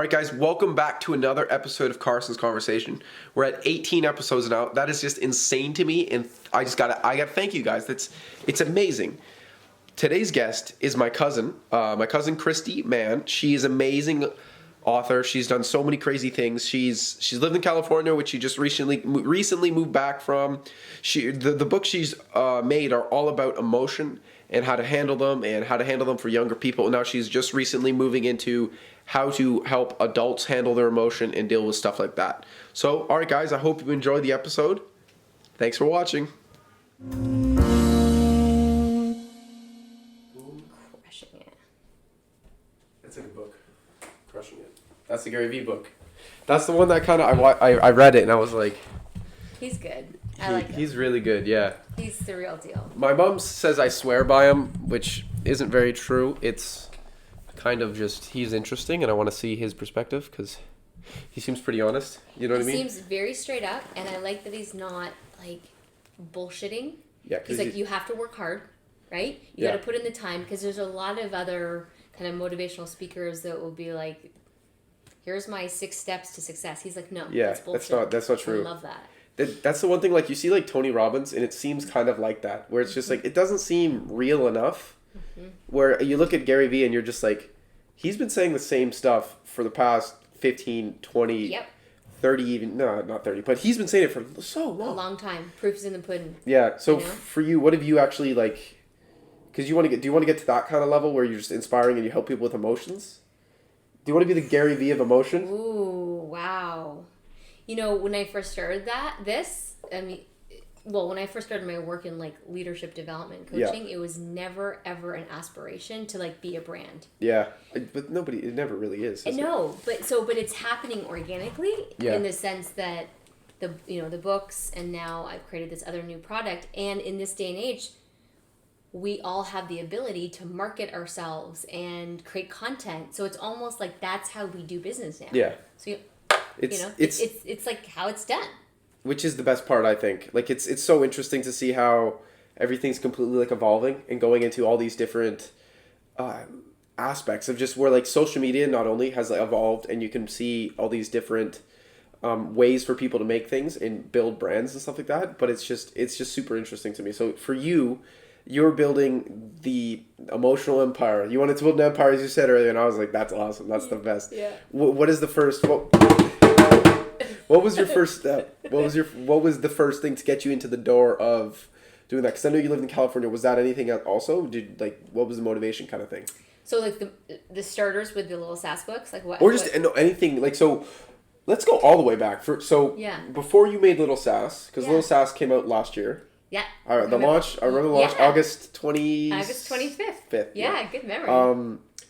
All right, guys, welcome back to another episode of Carson's Conversation. We're at 18 episodes now. That is just insane to me, and I gotta thank you guys. It's amazing. Today's guest is my cousin Christie Mann. She's an amazing author. She's done so many crazy things. She's lived in California, which she just recently moved back from. The books she's made are all about emotion and how to handle them for younger people. And now she's just recently moving into how to help adults handle their emotion and deal with stuff like that. So, all right, guys, I hope you enjoyed the episode. Thanks for watching. Crushing it. That's a good book. Crushing it. That's the Gary Vee book. That's the one that kind of I read it and I was like, he's good. I like him. He's really good. Yeah. He's the real deal. My mom says I swear by him, which isn't very true. It's kind of just he's interesting, and I want to see his perspective because he seems pretty honest. You know what I mean? He seems very straight up, and I like that he's not like bullshitting. Yeah, he's like, you have to work hard, right? You got to put in the time, because there's a lot of other kind of motivational speakers that will be like, "Here's my 6 steps to success." He's like, "No, that's bullshit. That's not true." I love that. That's the one thing. Like you see, like Tony Robbins, and it seems kind of like that, where it's just like it doesn't seem real enough. Mm-hmm. Where you look at Gary Vee and you're just like, he's been saying the same stuff for the past 15, 20, 30 even. No, not 30, but he's been saying it for so long. A long time. Proof's in the pudding. Yeah. So for you, what have you actually like? Because do you want to get to that kind of level where you're just inspiring and you help people with emotions? Do you want to be the Gary Vee of emotion? Ooh, wow. You know, when I first started when I first started my work in like leadership development coaching, it was never ever an aspiration to like be a brand. Yeah, but it never really is. No, but it's happening organically in the sense that the books, and now I've created this other new product, and in this day and age, we all have the ability to market ourselves and create content. So it's almost like that's how we do business now. Yeah. So it's like how it's done. Which is the best part, I think. Like it's so interesting to see how everything's completely like evolving and going into all these different aspects of just where like social media not only has like evolved, and you can see all these different ways for people to make things and build brands and stuff like that. But it's just super interesting to me. So for you, you're building the emotional empire. You wanted to build an empire, as you said earlier, and I was like, that's awesome. That's the best. Yeah. What is the first? What was your first step? What was the first thing to get you into the door of doing that? Because I know you lived in California. Was that anything else also? What was the motivation kind of thing? So like the starters with the Lil Sass books, like what? Or just anything like so. Let's go all the way back. Before you made Lil Sass, because Lil Sass came out last year. Yeah. All right. I remember the launch, August 25th. Yeah, good memory.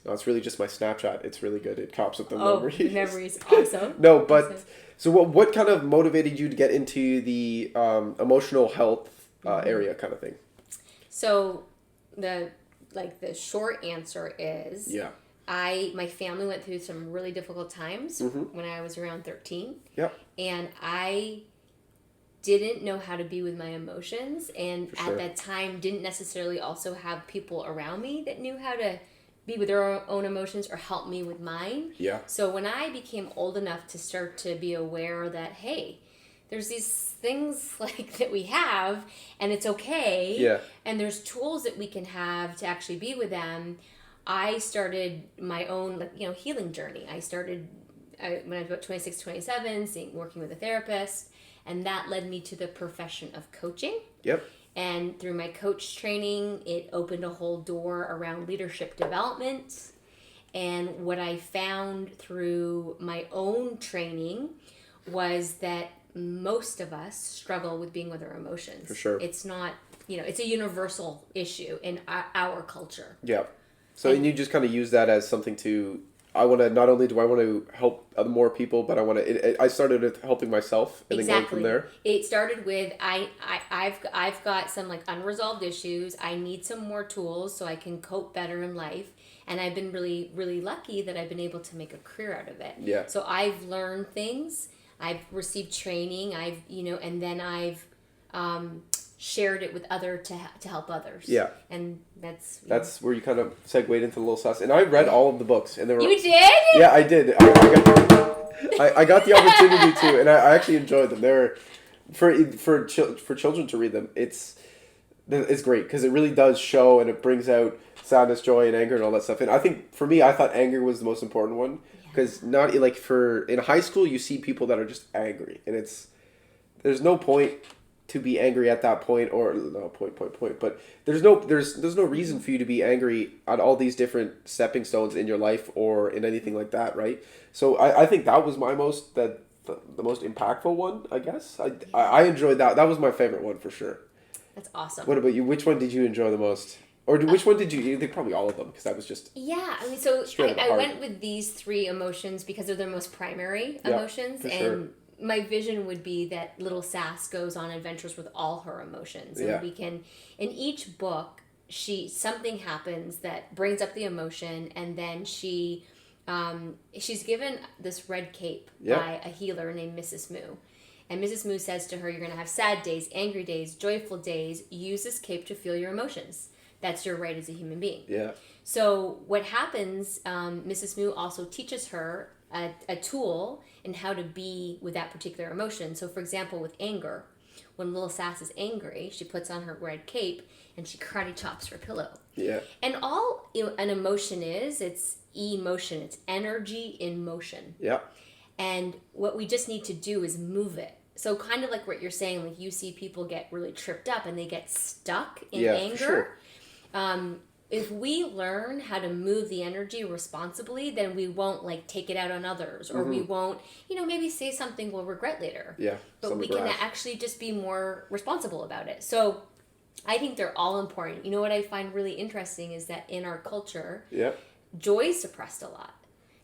No, it's really just my Snapchat. It's really good. It cops up the memories. Memories, awesome. No, but awesome. So what kind of motivated you to get into the emotional health area kind of thing? So the short answer is my family went through some really difficult times when I was around 13. Yeah. And I didn't know how to be with my emotions, and at that time didn't necessarily also have people around me that knew how to be with their own emotions or help me with mine. Yeah. So when I became old enough to start to be aware that, hey, there's these things like that we have, and it's okay. Yeah. And there's tools that we can have to actually be with them. I started my own healing journey. I started when I was about 26, 27, working with a therapist, and that led me to the profession of coaching. Yep. And through my coach training, it opened a whole door around leadership development. And what I found through my own training was that most of us struggle with being with our emotions. For sure. It's not, it's a universal issue in our culture. Yeah. So and you just kind of use that as something to, not only do I want to help more people, but I started with helping myself and then going from there. It started with, I've got some like unresolved issues. I need some more tools so I can cope better in life. And I've been really, really lucky that I've been able to make a career out of it. Yeah. So I've learned things. I've received training. And then I've shared it with to help others. Yeah. And that's where you kind of segued into Lil Sass. And I read all of the books, and they were. You did? Yeah, I did. I got the opportunity to, and I actually enjoyed them. They're for children to read them. It's great because it really does show, and it brings out sadness, joy, and anger, and all that stuff. And I think for me, I thought anger was the most important one because not like in high school you see people that are just angry, and there's no point to be angry at that point, or no point, but there's no reason for you to be angry at all these different stepping stones in your life or in anything like that, right? So I think that was my the most impactful one, I guess. I enjoyed that. That was my favorite one for sure. That's awesome. What about you? Which one did you enjoy the most? Or which one did you think? Probably all of them, because that was just... Yeah, I mean, so I went with these 3 emotions because they're their most primary emotions. And sure. My vision would be that Lil Sass goes on adventures with all her emotions. And we can... In each book, something happens that brings up the emotion, and then she's given this red cape by a healer named Mrs. Moo. And Mrs. Moo says to her, you're going to have sad days, angry days, joyful days. Use this cape to feel your emotions. That's your right as a human being. Yeah. So what happens, Mrs. Moo also teaches her a tool in how to be with that particular emotion. So for example, with anger, when Lil Sass is angry, she puts on her red cape and she karate chops her pillow. Yeah. And all an emotion is, it's emotion. It's energy in motion. Yeah. And what we just need to do is move it. So kind of like what you're saying, like you see people get really tripped up and they get stuck in anger. Sure. If we learn how to move the energy responsibly, then we won't like take it out on others, or we won't, maybe say something we'll regret later. Yeah. But we can actually just be more responsible about it. So I think they're all important. You know what I find really interesting is that in our culture, joy is suppressed a lot.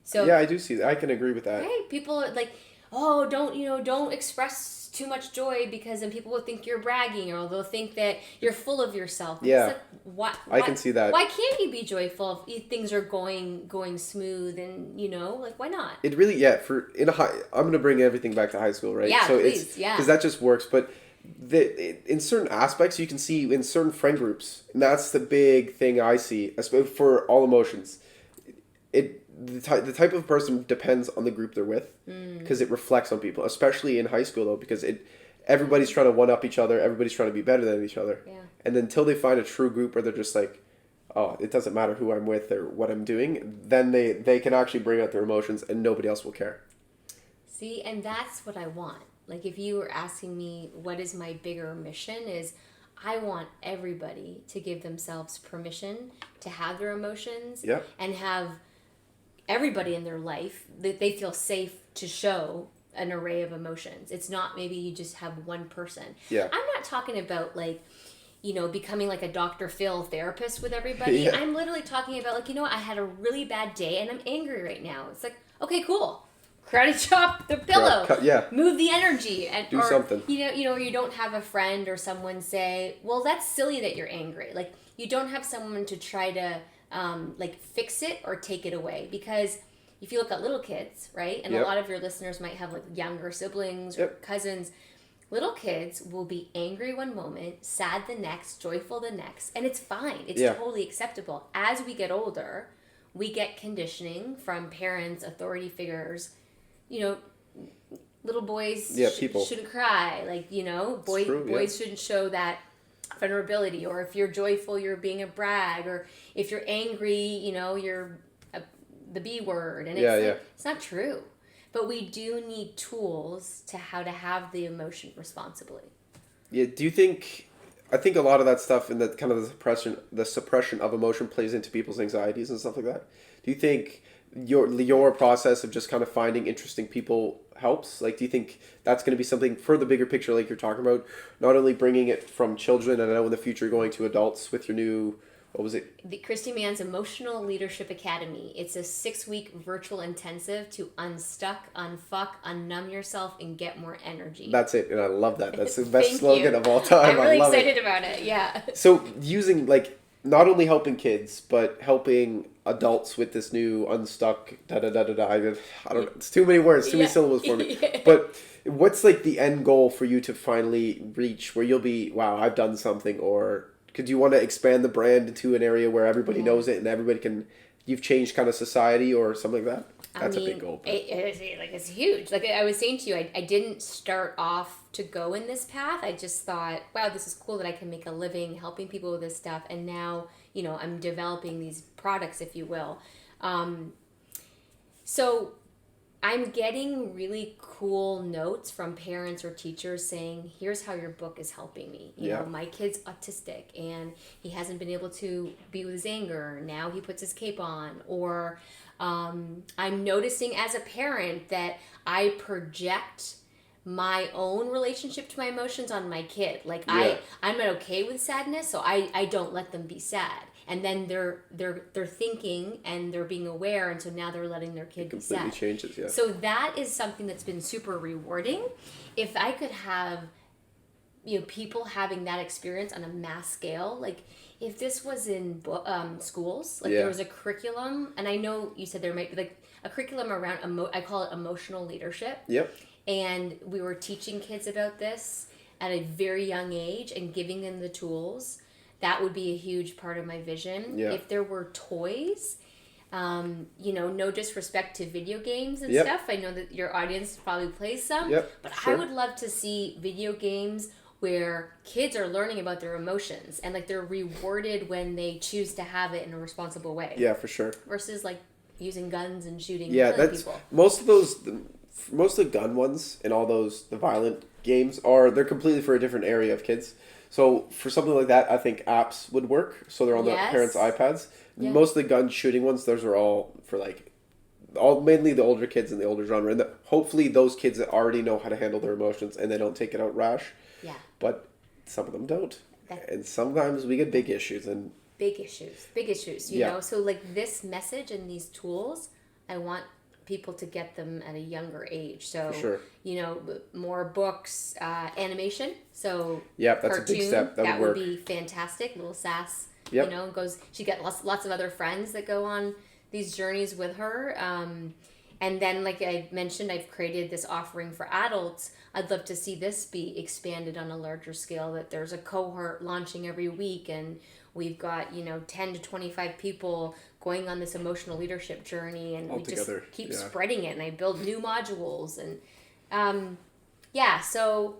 So yeah, I do see that. I can agree with that. Right? People are like, oh, don't express too much joy because then people will think you're bragging, or they'll think that you're full of yourself. Yeah. Like, I can see that. Why can't you be joyful if things are going smooth and, like, why not? It really, I'm going to bring everything back to high school, right? Yeah, so please, because that just works. But in certain aspects, you can see in certain friend groups, and that's the big thing I see, for all emotions. The type of person depends on the group they're with, because it reflects on people, especially in high school though, because everybody's trying to one up each other, everybody's trying to be better than each other, and until they find a true group where they're just like, oh, it doesn't matter who I'm with or what I'm doing, then they can actually bring out their emotions and nobody else will care. See, and that's what I want. Like if you were asking me what is my bigger mission, is I want everybody to give themselves permission to have their emotions and have everybody in their life that they feel safe to show an array of emotions. It's not maybe you just have one person. Yeah. I'm not talking about like, becoming like a Dr. Phil therapist with everybody. Yeah. I'm literally talking about like, I had a really bad day and I'm angry right now. It's like, okay, cool. Karate chop the pillow. Move the energy and do something. You don't have a friend or someone say, well, that's silly that you're angry. Like you don't have someone to try to fix it or take it away, because if you look at little kids, right, and a lot of your listeners might have like younger siblings or cousins, little kids will be angry one moment, sad the next, joyful the next, and it's fine. It's totally acceptable. As we get older, we get conditioning from parents, authority figures, little boys shouldn't cry, like, boys shouldn't show that vulnerability, or if you're joyful you're being a brag, or if you're angry you're the B word, and it's not true. But we do need tools to how to have the emotion responsibly. Do you think, I think a lot of that stuff and that kind of the suppression of emotion plays into people's anxieties and stuff like that? Do you think your process of just kind of finding interesting people helps? Like, do you think that's going to be something for the bigger picture, like you're talking about, not only bringing it from children, and I know in the future going to adults with your new, what was it? The Christie Mann's Emotional Leadership Academy. It's a 6-week virtual intensive to unstuck, unfuck, unnumb yourself, and get more energy. That's it, and I love that. That's the best slogan of all time. I'm really excited about it, yeah. So using, like, not only helping kids, but helping adults with this new UnStuck, da-da-da-da-da. I don't know. It's too many words, too many syllables for me. But what's like the end goal for you to finally reach where you'll be, wow, I've done something, or could you want to expand the brand into an area where everybody knows it and everybody can, you've changed kind of society or something like that? That's a big goal. It's huge. Like I was saying to you, I didn't start off to go in this path. I just thought, wow, this is cool that I can make a living helping people with this stuff. And now, I'm developing these products, if you will. So I'm getting really cool notes from parents or teachers saying, here's how your book is helping me. You know, my kid's autistic and he hasn't been able to be with his anger. Now he puts his cape on. Or I'm noticing as a parent that I project my own relationship to my emotions on my kid. Like I'm not okay with sadness, so I don't let them be sad. And then they're thinking and they're being aware, and so now they're letting their kid be sad. It completely changes, yeah. So that is something that's been super rewarding. If I could have, people having that experience on a mass scale, like if this was in schools, like there was a curriculum, and I know you said there might be like a curriculum around I call it emotional leadership. Yep. And we were teaching kids about this at a very young age and giving them the tools. That would be a huge part of my vision. Yeah. If there were toys, no disrespect to video games and stuff. I know that your audience probably plays some. Yep, but sure. I would love to see video games where kids are learning about their emotions and like they're rewarded when they choose to have it in a responsible way. Yeah, for sure. Versus like using guns and shooting people. Most of the gun ones and all the violent games they're completely for a different area of kids. So for something like that, I think apps would work. So they're on the parents' iPads. Yeah. Most of the gun shooting ones, those are all for mainly the older kids in the older genre. And hopefully those kids that already know how to handle their emotions and they don't take it out rash. Yeah. But some of them don't. And sometimes we get big issues. Big issues, you know? So like this message and these tools, I want people to get them at a younger age. So, for sure. More books, animation. So, that's cartoon, a big step. That would be fantastic. Lil Sass, she got lots of other friends that go on these journeys with her. And then, like I mentioned, I've created this offering for adults. I'd love to see this be expanded on a larger scale, that there's a cohort launching every week and we've got, 10 to 25 people going on this emotional leadership journey, and we just keep spreading it, and I build new modules, and so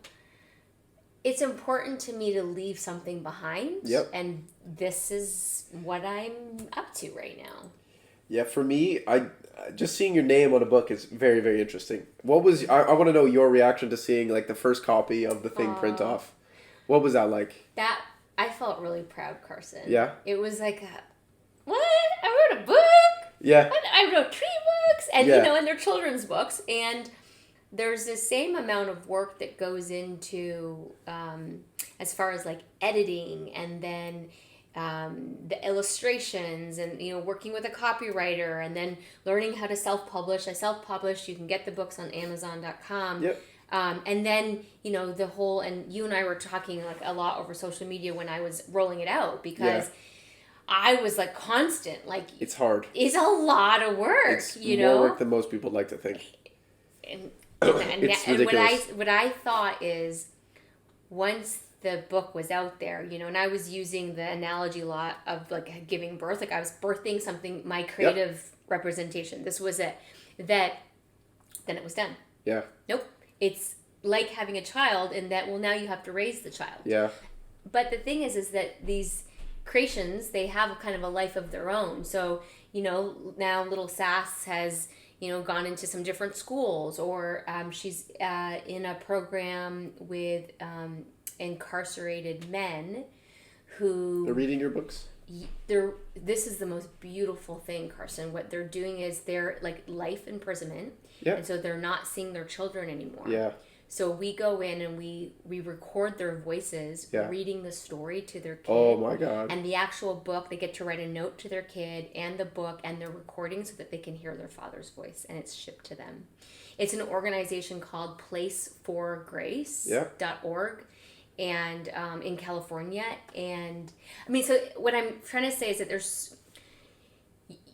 it's important to me to leave something behind. Yep. And this is what I'm up to right now. Yeah, for me, just seeing your name on a book is very, very interesting. What was I want to know your reaction to seeing like the first copy of the thing print off? What was that like? That I felt really proud, Carson. Yeah. It was like, what? I wrote a book? Yeah. I wrote 3 books, and and they're children's books, and there's the same amount of work that goes into as far as like editing and then the illustrations and working with a copywriter and then learning how to self-publish. I self-published. You can get the books on Amazon.com. Yep. And then the whole, and you and I were talking like a lot over social media when I was rolling it out, because I was like constant, like it's hard. It's a lot of work. It's more work than most people like to think. And it's ridiculous. What I thought is, once the book was out there, and I was using the analogy a lot of like giving birth, like I was birthing something, my creative representation. This was it. Then it was done. Yeah. Nope. It's like having a child in that, well, now you have to raise the child. Yeah. But the thing is that these creations, they have a kind of a life of their own. So, now Lil Sass has, gone into some different schools, or she's in a program with incarcerated men who... They're reading your books? This is the most beautiful thing, Carson. What they're doing is they're like life imprisonment. Yeah. And so they're not seeing their children anymore. Yeah. So we go in and we record their voices reading the story to their kid. Oh my God. And the actual book, they get to write a note to their kid and the book and their recording so that they can hear their father's voice, and it's shipped to them. It's an organization called placeforgrace.org. and in California. And I mean, so what I'm trying to say is that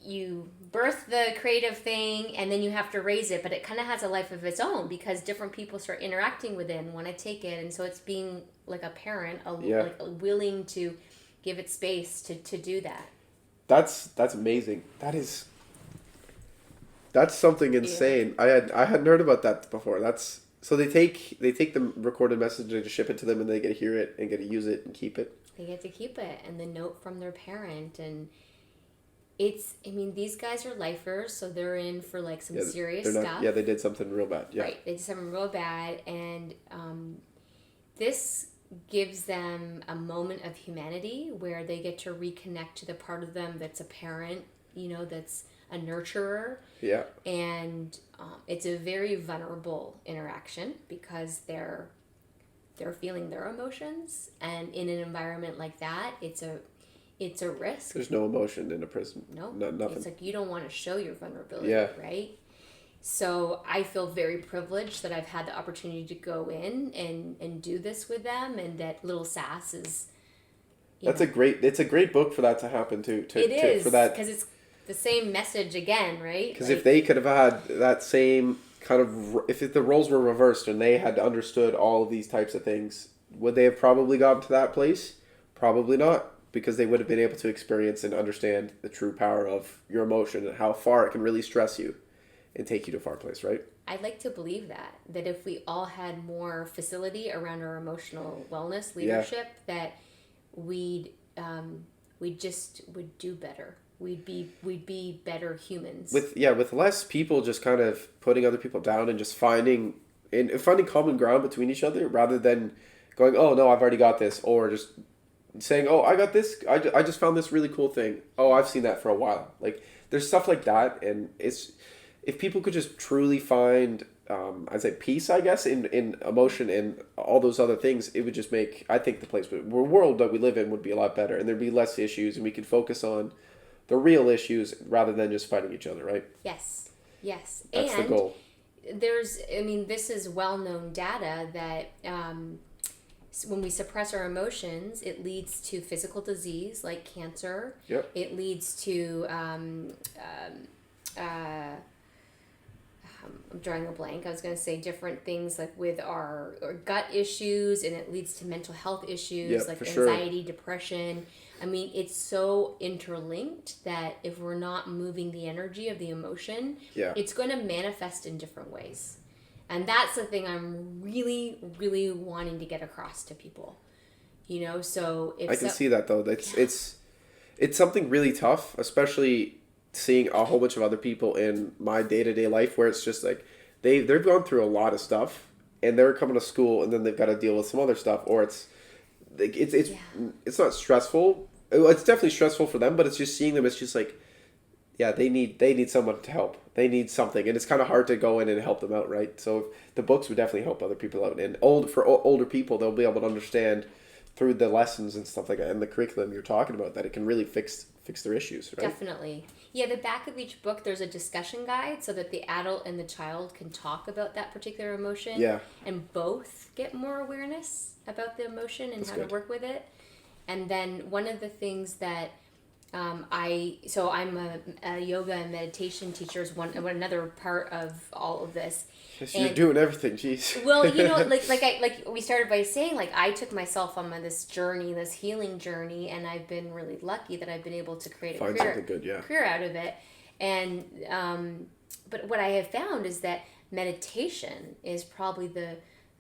you birth the creative thing and then you have to raise it, but it kind of has a life of its own because different people start interacting with it and want to take it. And so it's being like a parent, like willing to give it space to do that. That's amazing. That's something insane. Yeah. I hadn't heard about that before. So they take the recorded message and ship it to them, and they get to hear it and get to use it and keep it. They get to keep it, and the note from their parent, and these guys are lifers, so they're in for like some serious stuff. Yeah, they did something real bad. Yeah. Right, they did something real bad, and this gives them a moment of humanity where they get to reconnect to the part of them that's a parent, that's a nurturer. Yeah. And it's a very vulnerable interaction because they're feeling their emotions, and in an environment like that, it's a risk. There's no emotion in a prison. No, nothing. It's like you don't want to show your vulnerability, yeah. right? So I feel very privileged that I've had the opportunity to go in and do this with them, and that Lil Sass is. It's a great book for that to happen too. It is because it's the same message again, right? Because if they could have had that same kind of, if the roles were reversed and they had understood all of these types of things, would they have probably gotten to that place? Probably not, because they would have been able to experience and understand the true power of your emotion and how far it can really stress you and take you to a far place, right? I'd like to believe that if we all had more facility around our emotional wellness leadership, that we just would do better. We'd be better humans. With less people just kind of putting other people down and just finding common ground between each other, rather than going, oh no, I've already got this, or just saying, oh, I got this, I just found this really cool thing. Oh, I've seen that for a while. Like, there's stuff like that, and if people could just truly find, I'd say peace, I guess, in emotion and all those other things, it would just make, I think the world that we live in would be a lot better, and there'd be less issues, and we could focus on the real issues rather than just fighting each other, right? Yes. That's the goal. This is well-known data that when we suppress our emotions, it leads to physical disease like cancer. Yep. It leads to I'm drawing a blank. I was going to say different things like with our gut issues, and it leads to mental health issues like anxiety, depression. I mean, it's so interlinked that if we're not moving the energy of the emotion, it's going to manifest in different ways. And that's the thing I'm really, really wanting to get across to people. So if I can see that though. It's something really tough, especially seeing a whole bunch of other people in my day-to-day life where it's just like they've gone through a lot of stuff and they're coming to school and then they've got to deal with some other stuff, or it's not stressful. It's definitely stressful for them, but it's just seeing them. It's just like, they need someone to help. They need something, and it's kind of hard to go in and help them out, right? So the books would definitely help other people out. And for older people, they'll be able to understand through the lessons and stuff like that, and the curriculum you're talking about, that it can really fix their issues, right? Definitely. Yeah, the back of each book, there's a discussion guide so that the adult and the child can talk about that particular emotion. Yeah. And both get more awareness about the emotion and how to work with it. And then one of the things that I'm a yoga and meditation teacher is another part of all of this. Yes, you're doing everything, jeez. Well, like we started by saying, like, I took myself on this journey, this healing journey, and I've been really lucky that I've been able to create a career out of it. And but what I have found is that meditation is probably the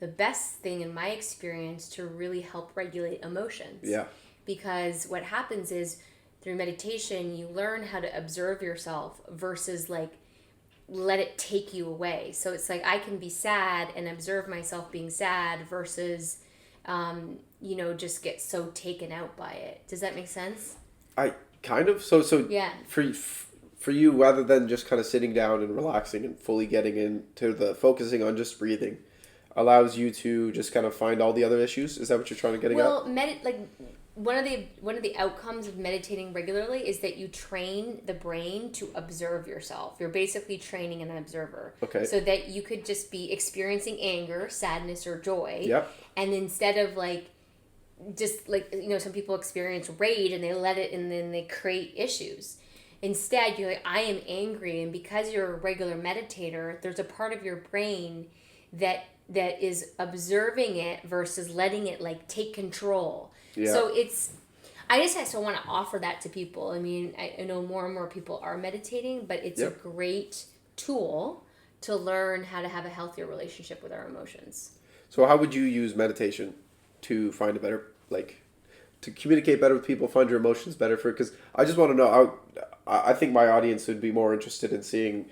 best thing in my experience to really help regulate emotions. Yeah. Because what happens is through meditation, you learn how to observe yourself versus like let it take you away. So it's like I can be sad and observe myself being sad versus, just get so taken out by it. Does that make sense? I kind of. So yeah. For you, rather than just kind of sitting down and relaxing and fully getting into the focusing on just breathing, allows you to just kind of find all the other issues. Is that what you're trying to get at? Well, one of the outcomes of meditating regularly is that you train the brain to observe yourself. You're basically training an observer. Okay. So that you could just be experiencing anger, sadness, or joy. Yep. And instead of like just like, some people experience rage and they let it and then they create issues. Instead, you're like, I am angry, and because you're a regular meditator, there's a part of your brain that is observing it versus letting it like take control. Yeah. So I just want to offer that to people. I mean, I know more and more people are meditating, but it's a great tool to learn how to have a healthier relationship with our emotions. So how would you use meditation to find a better, to communicate better with people, find your emotions better because I just want to know, I think my audience would be more interested in seeing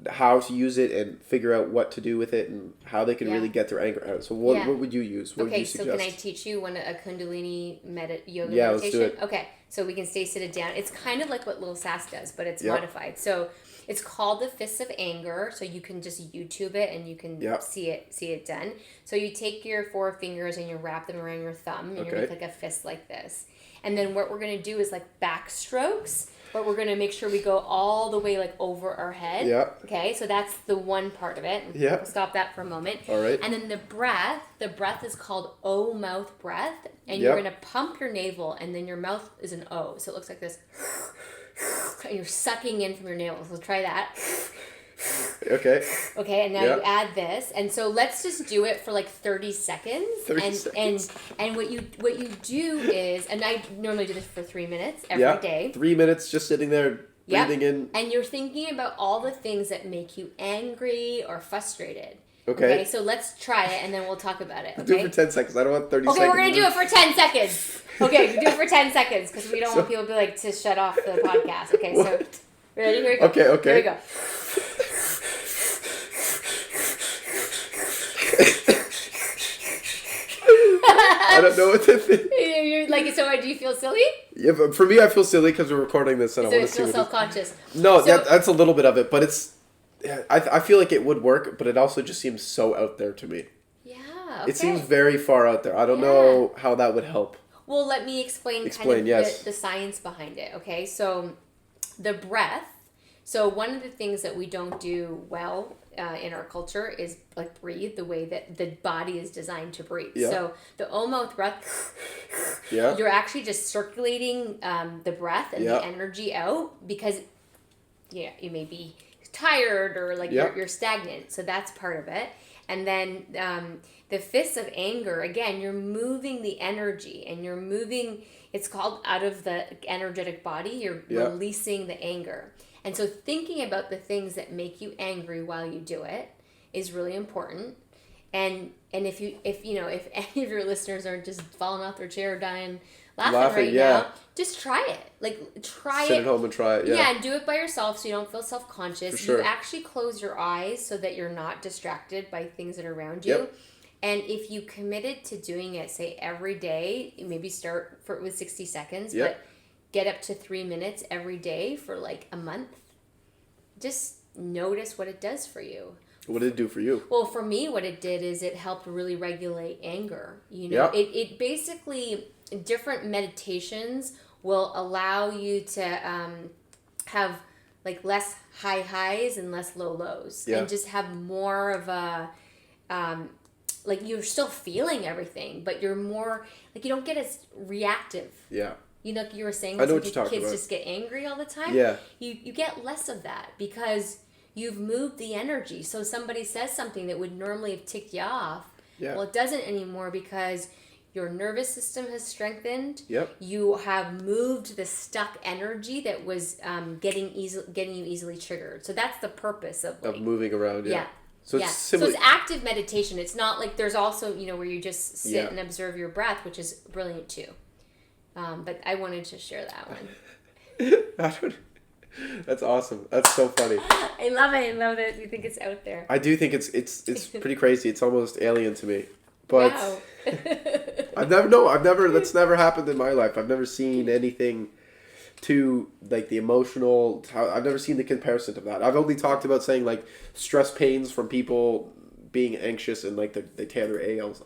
how to use it and figure out what to do with it and how they can really get their anger out. So what would you use? What would you suggest? So can I teach you a Kundalini yoga meditation? Let's do it. Okay, so we can stay seated down. It's kind of like what Lil Sass does, but it's modified. So it's called the Fists of Anger. So you can just YouTube it and you can see it done. So you take your 4 fingers and you wrap them around your thumb and you make like a fist like this. And then what we're going to do is like backstrokes. But we're going to make sure we go all the way like over our head. Yeah. Okay, so that's the one part of it. Yeah. We'll stop that for a moment. All right. And then the breath is called O mouth breath. And you're going to pump your navel and then your mouth is an O. So it looks like this. And you're sucking in from your navel. So try that. Okay. Okay, and now you add this, and so let's just do it for like 30 seconds. 30 seconds. And what you do is, and I normally do this for 3 minutes every day. 3 minutes just sitting there breathing in. And you're thinking about all the things that make you angry or frustrated. Okay, so let's try it, and then we'll talk about it. Okay? Do it for 10 seconds. I don't want 30 seconds. Okay, we're going to do it for 10 seconds. Okay, do it for 10 seconds, because we don't want people to be like, to shut off the podcast. Okay, so, ready? Here we go. Okay. Here we go. I don't know what to think. You're like, so do you feel silly? Yeah, but for me, I feel silly because we're recording this and I want to see. So you feel self-conscious? No, that's a little bit of it, but it's. I feel like it would work, but it also just seems so out there to me. Yeah. Okay. It seems very far out there. I don't know how that would help. Well, let me explain the science behind it. Okay, so the breath. So one of the things that we don't do well in our culture is like breathe the way that the body is designed to breathe. Yeah. So the O mouth breath, you're actually just circulating the breath and the energy out because you may be tired or like you're stagnant. So that's part of it. And then the fists of anger, again, you're moving the energy and you're moving, it's called out of the energetic body, you're releasing the anger. And so thinking about the things that make you angry while you do it is really important. And if any of your listeners aren't just falling off their chair dying laughing now, just try it. Sit at home and try it. Yeah, and do it by yourself so you don't feel self-conscious. For sure. You actually close your eyes so that you're not distracted by things that are around you. Yep. And if you committed to doing it, say every day, maybe start with 60 seconds, but get up to 3 minutes every day for like a month. Just notice what it does for you. What did it do for you? Well, for me, what it did is it helped really regulate anger. It basically, different meditations will allow you to have like less high highs and less low lows, and just have more of a like you're still feeling everything, but you're more like you don't get as reactive. Yeah. You know, you were saying kids just get angry all the time. Yeah. You get less of that because you've moved the energy. So somebody says something that would normally have ticked you off. Yeah. Well, it doesn't anymore because your nervous system has strengthened. Yep. You have moved the stuck energy that was getting you easily triggered. So that's the purpose of moving around. Yeah. So it's active meditation. It's not like there's also where you just sit and observe your breath, which is brilliant too. But I wanted to share that one. That's awesome. That's so funny. I love it. I love it. You think it's out there. I do think it's pretty crazy. It's almost alien to me. But wow. That's never happened in my life. I've never seen anything to like the emotional, I've never seen the comparison to that. I've only talked about saying like stress pains from people being anxious and like they tear their ALs,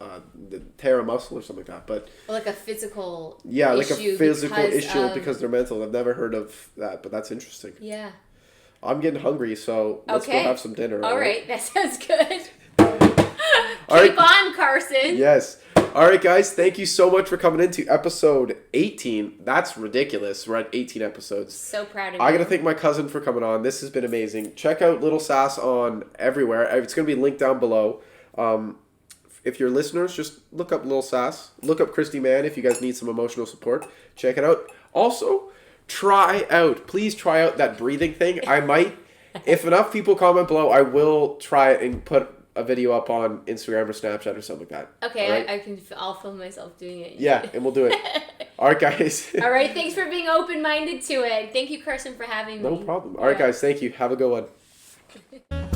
they tear a muscle or something like that. But like a physical issue because they're mental. I've never heard of that, but that's interesting. Yeah. I'm getting hungry, so let's go have some dinner. All right, that sounds good. Keep on, Carson. Yes. All right, guys. Thank you so much for coming into episode 18. That's ridiculous. We're at 18 episodes. So proud of you. I got to thank my cousin for coming on. This has been amazing. Check out Lil Sass on everywhere. It's going to be linked down below. If you're listeners, just look up Lil Sass. Look up Christie Mann if you guys need some emotional support. Check it out. Also, please try out that breathing thing. I might, if enough people comment below, I will try it and put a video up on Instagram or Snapchat or something like that. Okay, right? I'll film myself doing it. Yeah, and we'll do it. All right, guys. All right, thanks for being open-minded to it. Thank you, Carson, for having me. No problem. All right, guys, thank you. Have a good one.